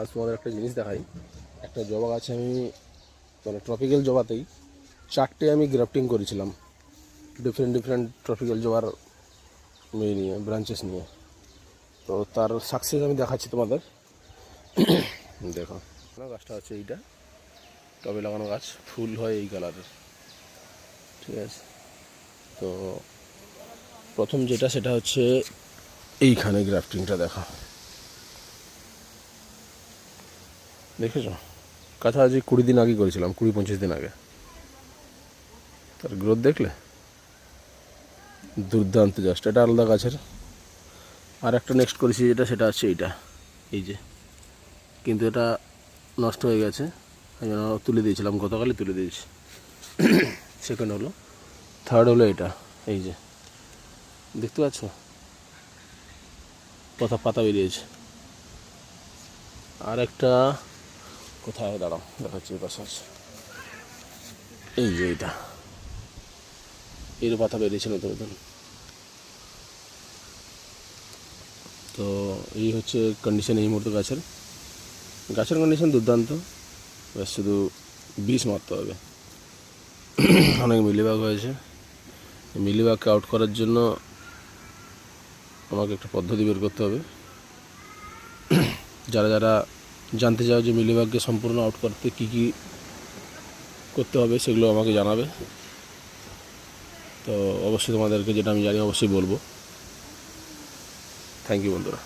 আজ তোমাদের একটা জিনিস দেখাই। একটা জবা গাছে আমি মানে ট্রপিক্যাল জবাতেই 4টে আমি গ্রাফটিং করেছিলাম, ডিফারেন্ট ট্রপিক্যাল জবার নিয়ে ব্রাঞ্চেস নিয়ে। তো তার সাকসেস আমি দেখাচ্ছি তোমাদের। দেখো গাছটা হচ্ছে এইটা, টবে লাগানো গাছ, ফুল হয় এই কালারের, ঠিক আছে। তো প্রথম যেটা সেটা হচ্ছে এইখানে গ্রাফটিংটা দেখা, দেখেছ? কাছাকাছি 20 দিন আগে করেছিলাম, 20-25 দিন আগে। তার গ্রোথ দেখলে দুর্দান্ত, জাস্ট। এটা আলাদা গাছের। আর একটা নেক্সট করেছি যেটা, সেটা হচ্ছে এইটা, এই যে, কিন্তু এটা নষ্ট হয়ে গেছে, এই জন্য তুলে দিয়েছিলাম, গতকালই তুলে দিয়েছি। সেকেন্ড হলো, থার্ড হলো এটা, এই যে দেখতে পাচ্ছ পাতা বেরিয়েছে। আর একটা কোথায় দাঁড়াও দেখাচ্ছি, এই পাশে আছে, এই যে এইটা, এর পাতা বেরিয়েছে নতুন নতুন। তো এই হচ্ছে কন্ডিশন এই মুহূর্তে গাছের কন্ডিশন দুর্দান্ত। ব্যাস শুধু বিষ মারতে হবে। অনেক মিলিবাগ হয়েছে, মিলিবাগকে আউট করার জন্য আমাকে একটা পদ্ধতি বের করতে হবে। যারা যারা জানতে চাও যে মিলিবাগকে সম্পূর্ণ আউট করতে কী কী করতে হবে, সেগুলো আমাকে জানাবে। তো অবশ্যই তোমাদেরকে যেটা আমি জানি অবশ্যই বলবো। থ্যাংক ইউ বন্ধুরা।